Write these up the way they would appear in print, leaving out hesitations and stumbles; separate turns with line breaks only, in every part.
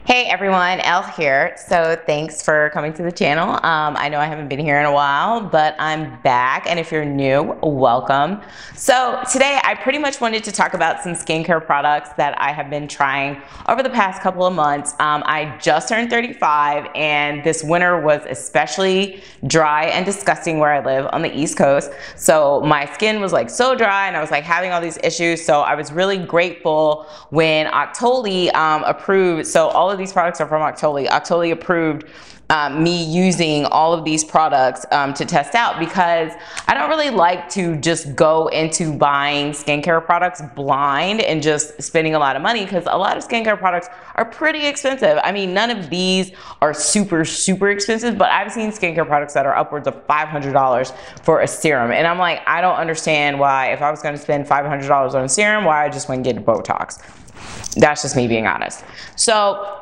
Hey everyone, Elle here. So thanks for coming to the channel. I know I haven't been here in a while, but I'm back. And if you're new, welcome. So today I pretty much wanted to talk about some skincare products that I have been trying over the past couple of months. I just turned 35 and this winter was especially dry and disgusting where I live on the East Coast. So my skin was like so dry and I was like having all these issues. So I was really grateful when Octoly approved. So all of these products are from Octoly. Octoly approved me using all of these products to test out, because I don't really like to just go into buying skincare products blind and just spending a lot of money, because a lot of skincare products are pretty expensive. I mean, none of these are super expensive, but I've seen skincare products that are upwards of $500 for a serum. And I'm like, I don't understand why, if I was going to spend $500 on a serum, why I just wouldn't get Botox. That's just me being honest. So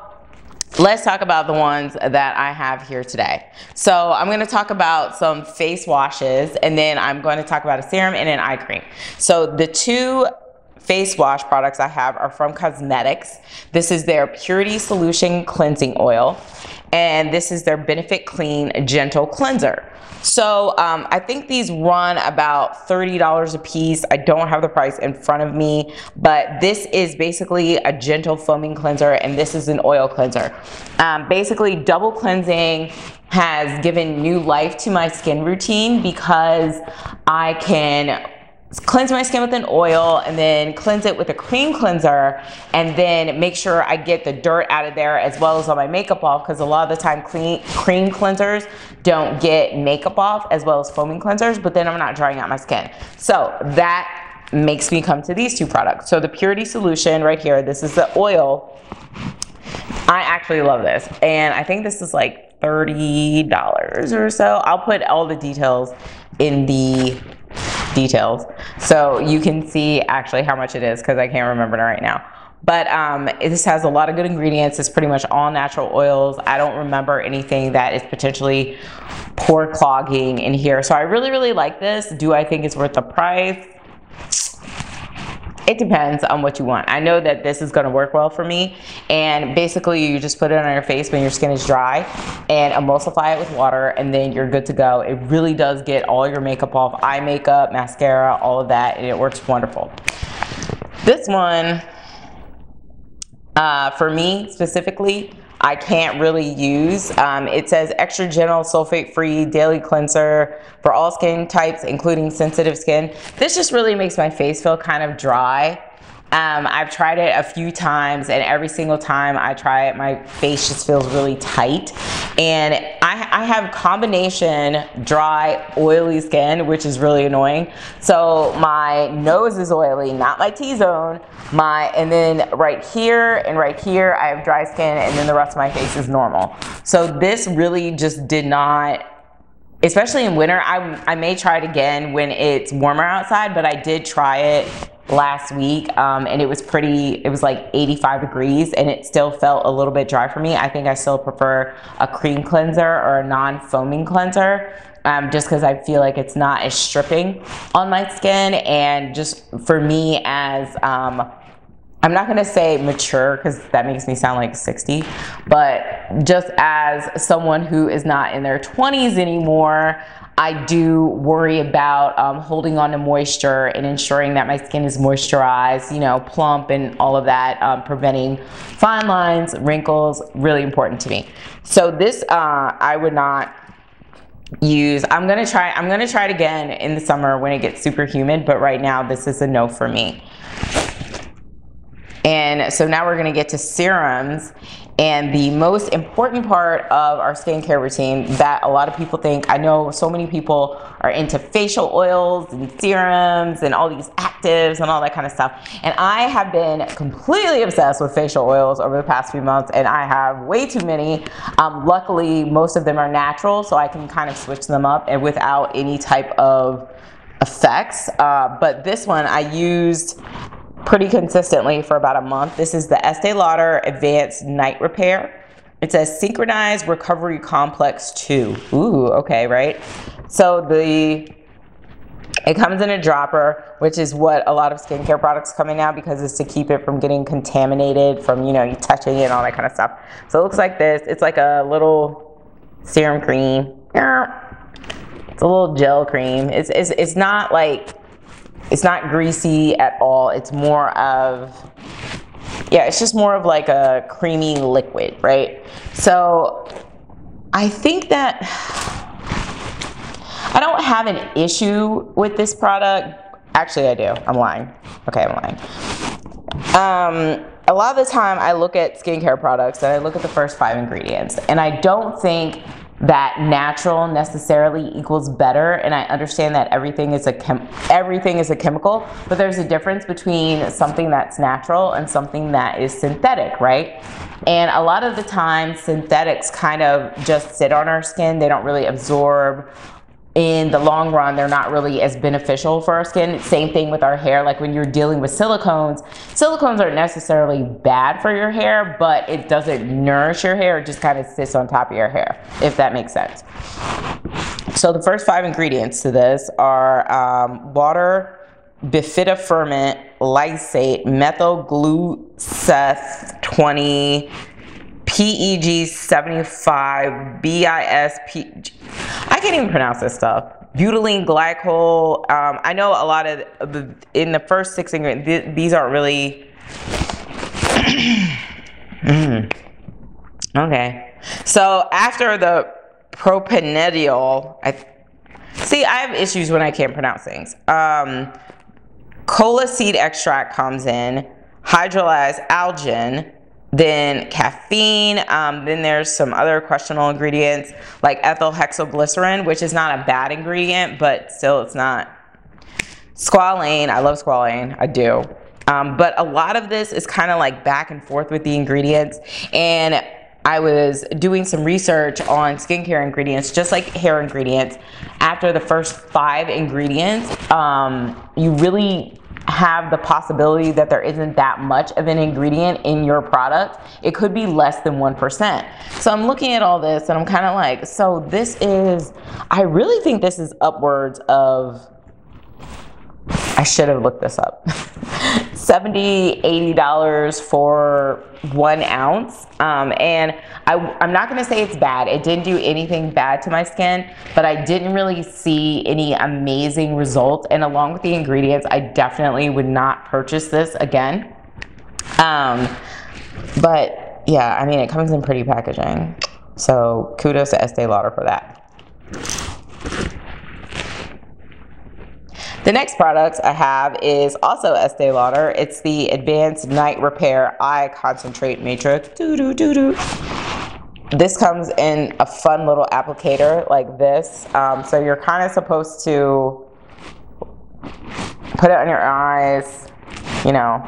let's talk about the ones that I have here today. So I'm going to talk about some face washes, and then I'm going to talk about a serum and an eye cream. So the two face wash products I have are from Cosmedix. This is their Purity Solution Cleansing Oil, and this is their Benefit Clean Gentle Cleanser. So I think these run about $30 a piece. I don't have the price in front of me, but this is basically a gentle foaming cleanser, and this is an oil cleanser. Basically, double cleansing has given new life to my skin routine, because I can cleanse my skin with an oil and then cleanse it with a cream cleanser, and then make sure I get the dirt out of there as well as all my makeup off, because a lot of the time cream cleansers don't get makeup off as well as foaming cleansers, but then I'm not drying out my skin. So that makes me come to these two products. So the Purity Solution right here, this is the oil. I actually love this, and I think this is like $30 or so. I'll put all the details in the details so you can see actually how much it is, because I can't remember it right now. But this has a lot of good ingredients. It's pretty much all natural oils. I don't remember anything that is potentially pore clogging in here. So I really like this. Do I think it's worth the price? It depends on what you want. I know that this is going to work well for me, and basically you just put it on your face when your skin is dry and emulsify it with water, and then you're good to go. It really does get all your makeup off, eye makeup, mascara, all of that, and it works wonderful. This one, for me specifically, I can't really use. It says extra gentle sulfate free daily cleanser for all skin types, including sensitive skin. This just really makes my face feel kind of dry. I've tried it a few times, and every single time I try it, my face just feels really tight. And I have combination dry, oily skin, which is really annoying. So my nose is oily, not my T-zone. And then right here and right here, I have dry skin, and then the rest of my face is normal. So this really just did not, especially in winter. I may try it again when it's warmer outside, but I did try it last week, and it was like 85 degrees, and it still felt a little bit dry for me. I think I still prefer a cream cleanser or a non-foaming cleanser, just because I feel like it's not as stripping on my skin. And just for me, as I'm not gonna say mature, because that makes me sound like 60, but just as someone who is not in their 20s anymore, I do worry about holding on to moisture and ensuring that my skin is moisturized, you know, plump and all of that, preventing fine lines, wrinkles, really important to me. So this I would not use. I'm gonna try it again in the summer when it gets super humid, but right now this is a no for me. And so now we're going to get to serums, and the most important part of our skincare routine that a lot of people think. I know so many people are into facial oils and serums and all these actives and all that kind of stuff. And I have been completely obsessed with facial oils over the past few months, and I have way too many. Luckily, most of them are natural, so I can kind of switch them up and without any type of effects. But this one I used pretty consistently for about a month. This is the Estee Lauder Advanced Night Repair. It says Synchronized Recovery Complex 2. Ooh, okay, right? So the It comes in a dropper, which is what a lot of skincare products come in now, because it's to keep it from getting contaminated from, you know, you touching it and all that kind of stuff. So it looks like this. It's like a little serum cream. It's a little gel cream. It's not like, it's not greasy at all. It's more of, yeah, it's just more of like a creamy liquid, right? So I think that I don't have an issue with this product. Actually, I do. I'm lying. Okay, I'm lying. A lot of the time I look at skincare products and I look at the first 5 ingredients, and I don't think that natural necessarily equals better. And I understand that everything is a chemical, but there's a difference between something that's natural and something that is synthetic, right? And a lot of the time synthetics kind of just sit on our skin. They don't really absorb. In the long run, they're not really as beneficial for our skin. Same thing with our hair. Like when you're dealing with silicones, silicones aren't necessarily bad for your hair, but it doesn't nourish your hair. It just kind of sits on top of your hair, if that makes sense. So the first 5 ingredients to this are water, bifida-ferment, lysate, methylgluceth 20, PEG 75, BISP. I can't even pronounce this stuff. Butylene glycol. I know a lot of in the first 6 ingredients, these aren't really. Okay. So after the propanediol, I have issues when I can't pronounce things. Cola seed extract comes in, hydrolyzed algin, then caffeine, then there's some other questionable ingredients like ethyl hexoglycerin, which is not a bad ingredient, but still it's not. Squalane, I love squalane, I do. But a lot of this is kind of like back and forth with the ingredients. And I was doing some research on skincare ingredients, just like hair ingredients. After the first 5 ingredients, you really have the possibility that there isn't that much of an ingredient in your product. It could be less than 1%. So I'm looking at all this and I'm kind of like, so this is, I really think this is upwards of, I should have looked this up, $70, $80 for 1 ounce. And I'm not gonna say it's bad. It didn't do anything bad to my skin, but I didn't really see any amazing results. And along with the ingredients, I definitely would not purchase this again. But yeah, I mean, it comes in pretty packaging. So kudos to Estee Lauder for that. The next product I have is also Estee Lauder. It's the Advanced Night Repair Eye Concentrate Matrix. This comes in a fun little applicator like this. So you're kind of supposed to put it on your eyes, you know.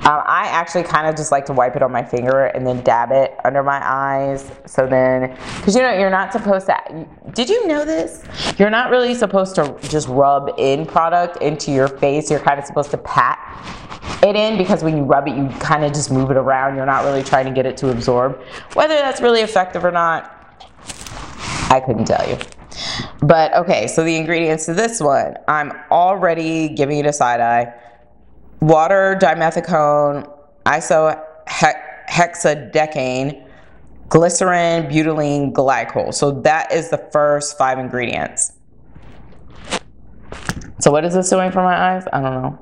I actually kind of just like to wipe it on my finger and then dab it under my eyes. So then, because you know, you're not supposed to, did you know this? You're not really supposed to just rub in product into your face. You're kind of supposed to pat it in, because when you rub it, you kind of just move it around. You're not really trying to get it to absorb. Whether that's really effective or not, I couldn't tell you. But okay, so the ingredients to this one, I'm already giving it a side eye. Water, dimethicone, isohexadecane, glycerin, butylene glycol. So that is the first 5 ingredients. So what is this doing for my eyes? I don't know.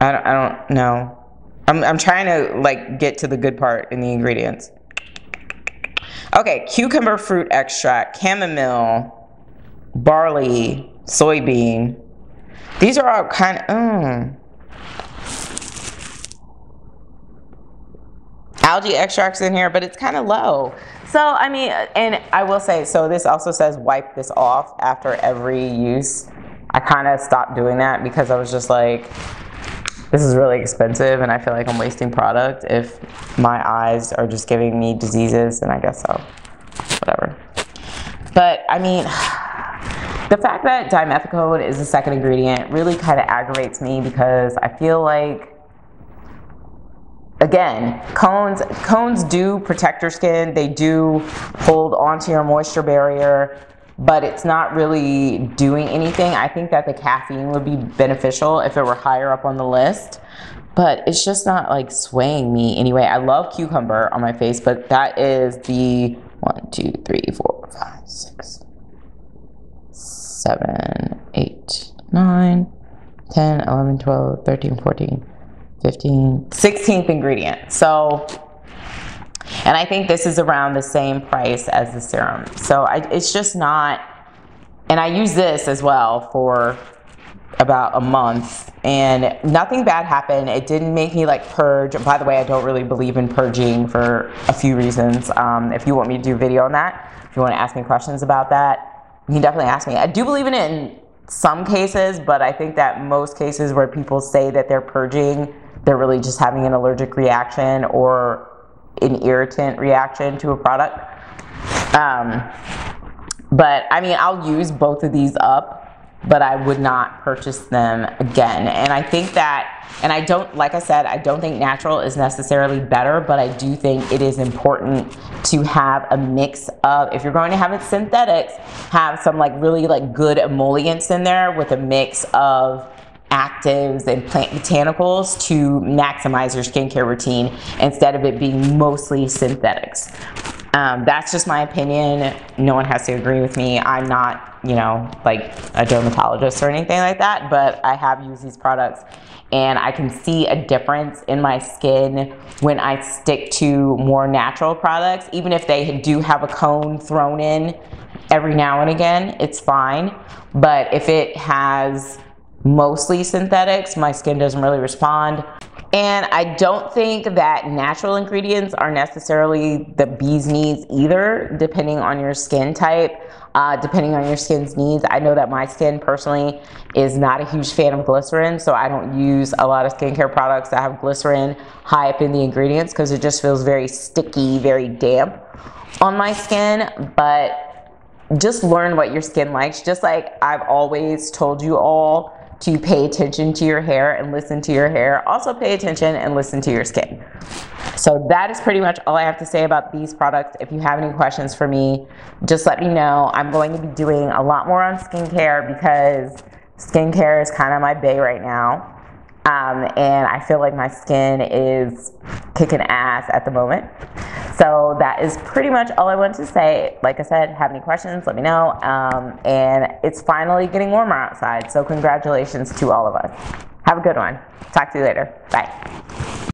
I don't know. I'm trying to like get to the good part in the ingredients. Okay, cucumber fruit extract, chamomile, barley, soybean. These are all kind of, algae extracts in here, but it's kind of low. So, I mean, and I will say, so this also says wipe this off after every use. I kind of stopped doing that because I was just like, this is really expensive and I feel like I'm wasting product. If my eyes are just giving me diseases, then I guess so, whatever. But I mean, the fact that dimethicone is the second ingredient really kind of aggravates me, because I feel like, again, cones do protect your skin. They do hold onto your moisture barrier. but it's not really doing anything. I think that the caffeine would be beneficial if it were higher up on the list, but it's just not like swaying me anyway. I love cucumber on my face, but that is the 1, 2, 3, 4, 5, 6, 7, 8, 9, 10, 11, 12, 13, 14, 15, 16th ingredient. So, and I think this is around the same price as the serum. So it's just not, and I use this as well for about a month and nothing bad happened. It didn't make me like purge. By the way, I don't really believe in purging for a few reasons. If you want me to do a video on that, if you want to ask me questions about that, you can definitely ask me. I do believe in it in some cases, but I think that most cases where people say that they're purging, they're really just having an allergic reaction or an irritant reaction to a product. But I mean, I'll use both of these up, but I would not purchase them again. And I think that, and I don't, like I said, I don't think natural is necessarily better, but I do think it is important to have a mix of, if you're going to have it synthetics, have some like really like good emollients in there with a mix of actives and plant botanicals to maximize your skincare routine instead of it being mostly synthetics. That's just my opinion. No one has to agree with me. I'm not, you know, like a dermatologist or anything like that, but I have used these products and I can see a difference in my skin when I stick to more natural products. Even if they do have a cone thrown in every now and again, it's fine. But if it has mostly synthetics, my skin doesn't really respond. And I don't think that natural ingredients are necessarily the bee's knees either, depending on your skin type, depending on your skin's needs. I know that my skin personally is not a huge fan of glycerin, so I don't use a lot of skincare products that have glycerin high up in the ingredients because it just feels very sticky, very damp on my skin. But just learn what your skin likes. Just like I've always told you all to pay attention to your hair and listen to your hair, also pay attention and listen to your skin. So that is pretty much all I have to say about these products. If you have any questions for me, just let me know. I'm going to be doing a lot more on skincare because skincare is kind of my bae right now. And I feel like my skin is kicking ass at the moment. So that is pretty much all I wanted to say. Like I said, have any questions, let me know. And it's finally getting warmer outside, so congratulations to all of us. Have a good one. Talk to you later. Bye.